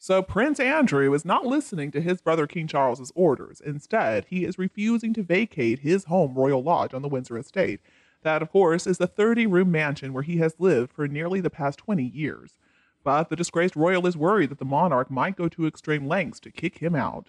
So Prince Andrew is not listening to his brother King Charles's orders. Instead, he is refusing to vacate his home royal lodge on the Windsor estate. That, of course, is the 30-room mansion where he has lived for nearly the past 20 years. But the disgraced royal is worried that the monarch might go to extreme lengths to kick him out.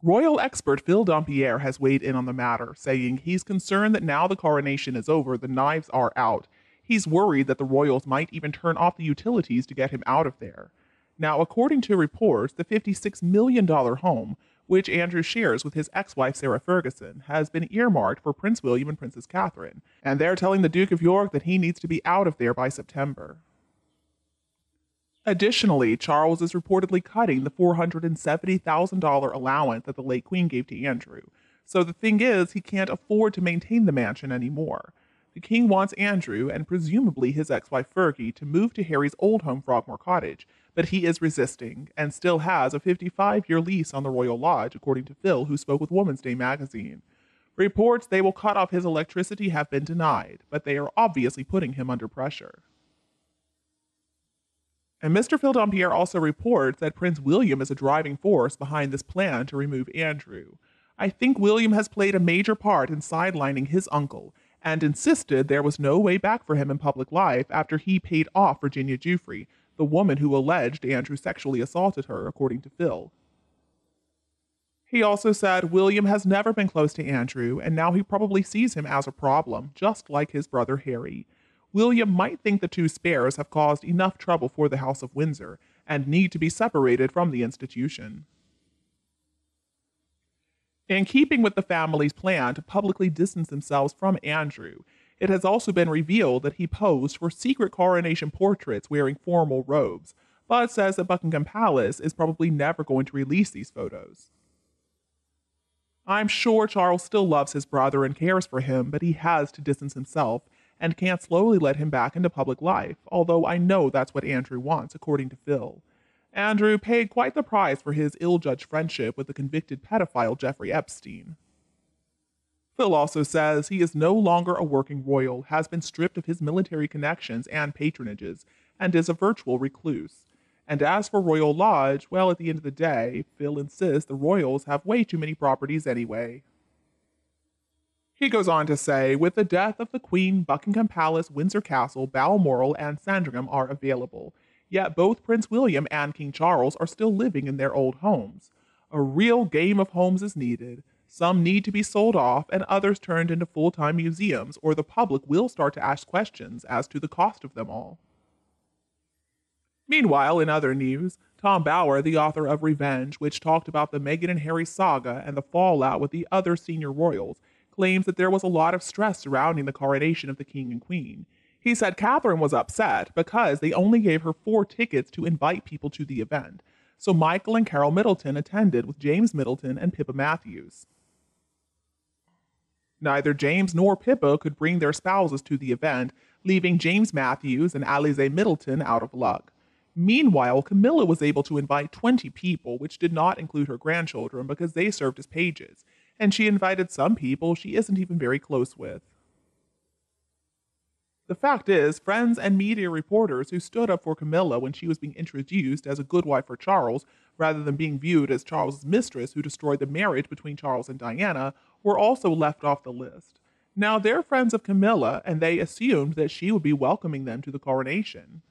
Royal expert Phil Dampierre has weighed in on the matter, saying he's concerned that now the coronation is over, the knives are out. He's worried that the royals might even turn off the utilities to get him out of there. Now, according to reports, the $56 million home, which Andrew shares with his ex-wife Sarah Ferguson, has been earmarked for Prince William and Princess Catherine, and they're telling the Duke of York that he needs to be out of there by September. Additionally, Charles is reportedly cutting the $470,000 allowance that the late Queen gave to Andrew. So the thing is, he can't afford to maintain the mansion anymore. The King wants Andrew, and presumably his ex-wife Fergie, to move to Harry's old home Frogmore Cottage, but he is resisting, and still has a 55-year lease on the Royal Lodge, according to Phil, who spoke with Woman's Day magazine. Reports they will cut off his electricity have been denied, but they are obviously putting him under pressure. And Mr. Phil Dampierre also reports that Prince William is a driving force behind this plan to remove Andrew. I think William has played a major part in sidelining his uncle, and insisted there was no way back for him in public life after he paid off Virginia Giuffre, the woman who alleged Andrew sexually assaulted her, according to Phil. He also said William has never been close to Andrew, and now he probably sees him as a problem, just like his brother Harry. William might think the two spares have caused enough trouble for the House of Windsor, and need to be separated from the institution. In keeping with the family's plan to publicly distance themselves from Andrew, it has also been revealed that he posed for secret coronation portraits wearing formal robes, but says that Buckingham Palace is probably never going to release these photos. I'm sure Charles still loves his brother and cares for him, but he has to distance himself and can't slowly let him back into public life, although I know that's what Andrew wants, according to Phil. Andrew paid quite the price for his ill-judged friendship with the convicted pedophile Jeffrey Epstein. Phil also says he is no longer a working royal, has been stripped of his military connections and patronages, and is a virtual recluse. And as for Royal Lodge, well, at the end of the day, Phil insists the royals have way too many properties anyway. He goes on to say, with the death of the Queen, Buckingham Palace, Windsor Castle, Balmoral, and Sandringham are available. Yet both Prince William and King Charles are still living in their old homes. A real game of homes is needed. Some need to be sold off and others turned into full-time museums, or the public will start to ask questions as to the cost of them all. Meanwhile, in other news, Tom Bower, the author of Revenge, which talked about the Meghan and Harry saga and the fallout with the other senior royals, claims that there was a lot of stress surrounding the coronation of the king and queen. He said Catherine was upset because they only gave her 4 tickets to invite people to the event, so Michael and Carol Middleton attended with James Middleton and Pippa Matthews. Neither James nor Pippa could bring their spouses to the event, leaving James Matthews and Alize Middleton out of luck. Meanwhile, Camilla was able to invite 20 people, which did not include her grandchildren because they served as pages, and she invited some people she isn't even very close with. The fact is, friends and media reporters who stood up for Camilla when she was being introduced as a good wife for Charles, rather than being viewed as Charles's mistress who destroyed the marriage between Charles and Diana, were also left off the list. Now they're friends of Camilla, and they assumed that she would be welcoming them to the coronation.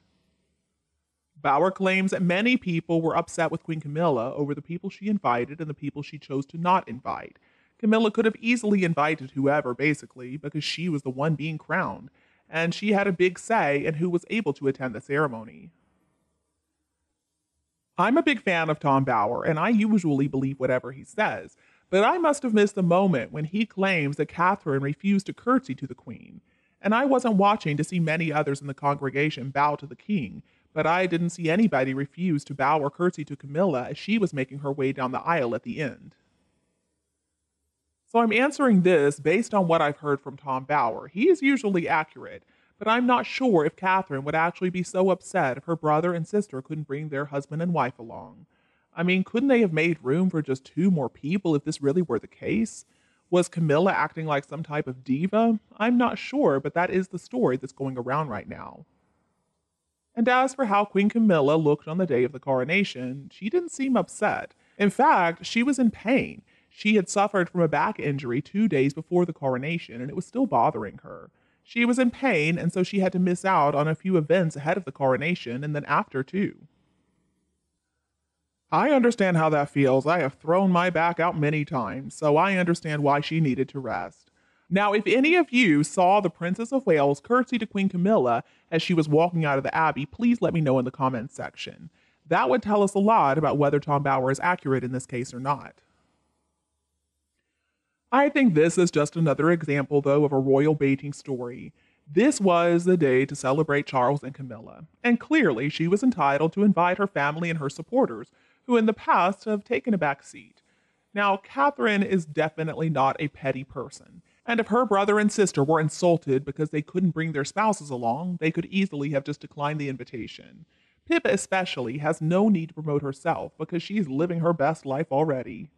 Bower claims that many people were upset with Queen Camilla over the people she invited and the people she chose to not invite. Camilla could have easily invited whoever, basically, because she was the one being crowned, and she had a big say in who was able to attend the ceremony. I'm a big fan of Tom Bower, and I usually believe whatever he says, but I must have missed the moment when he claims that Catherine refused to curtsy to the Queen. And I wasn't watching to see many others in the congregation bow to the King, but I didn't see anybody refuse to bow or curtsy to Camilla as she was making her way down the aisle at the end. So I'm answering this based on what I've heard from Tom Bower. He is usually accurate, but I'm not sure if Catherine would actually be so upset if her brother and sister couldn't bring their husband and wife along. I mean, couldn't they have made room for just 2 more people if this really were the case? Was Camilla acting like some type of diva? I'm not sure, but that is the story that's going around right now. And as for how Queen Camilla looked on the day of the coronation, she didn't seem upset. In fact, she was in pain. She had suffered from a back injury 2 days before the coronation, and it was still bothering her. She was in pain, and so she had to miss out on a few events ahead of the coronation and then after, too. I understand how that feels. I have thrown my back out many times, so I understand why she needed to rest. Now, if any of you saw the Princess of Wales curtsy to Queen Camilla as she was walking out of the Abbey, please let me know in the comments section. That would tell us a lot about whether Tom Bower is accurate in this case or not. I think this is just another example, though, of a royal baiting story. This was the day to celebrate Charles and Camilla, and clearly she was entitled to invite her family and her supporters, who in the past have taken a back seat. Now, Catherine is definitely not a petty person, and if her brother and sister were insulted because they couldn't bring their spouses along, they could easily have just declined the invitation. Pippa especially has no need to promote herself because she's living her best life already.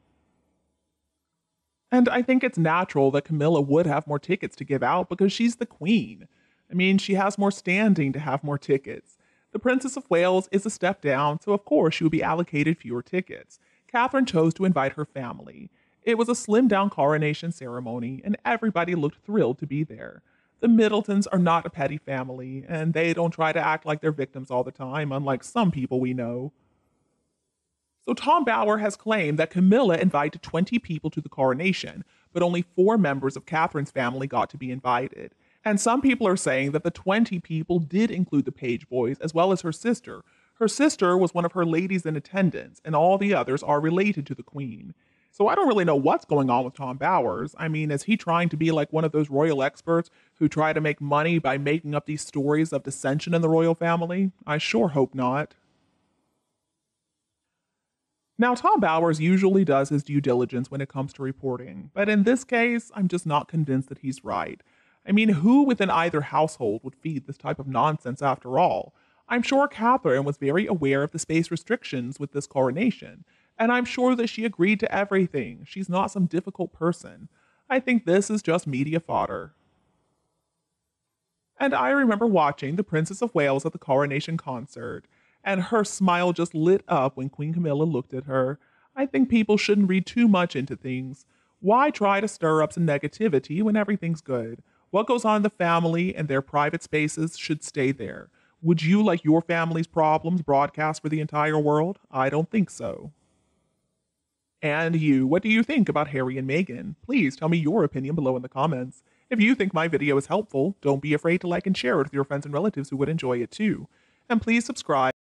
And I think it's natural that Camilla would have more tickets to give out because she's the queen. I mean, she has more standing to have more tickets. The Princess of Wales is a step down, so of course she would be allocated fewer tickets. Catherine chose to invite her family. It was a slimmed down coronation ceremony, and everybody looked thrilled to be there. The Middletons are not a petty family, and they don't try to act like they're victims all the time, unlike some people we know. So Tom Bower has claimed that Camilla invited 20 people to the coronation, but only 4 members of Catherine's family got to be invited. And some people are saying that the 20 people did include the page boys as well as her sister. Her sister was one of her ladies in attendance, and all the others are related to the queen. So I don't really know what's going on with Tom Bowers. I mean, is he trying to be like one of those royal experts who try to make money by making up these stories of dissension in the royal family? I sure hope not. Now, Tom Bowers usually does his due diligence when it comes to reporting, but in this case, I'm just not convinced that he's right. I mean, who within either household would feed this type of nonsense after all? I'm sure Catherine was very aware of the space restrictions with this coronation, and I'm sure that she agreed to everything. She's not some difficult person. I think this is just media fodder. And I remember watching the Princess of Wales at the coronation concert, and her smile just lit up when Queen Camilla looked at her. I think people shouldn't read too much into things. Why try to stir up some negativity when everything's good? What goes on in the family and their private spaces should stay there. Would you like your family's problems broadcast for the entire world? I don't think so. And you, what do you think about Harry and Meghan? Please tell me your opinion below in the comments. If you think my video is helpful, don't be afraid to like and share it with your friends and relatives who would enjoy it too. And please subscribe.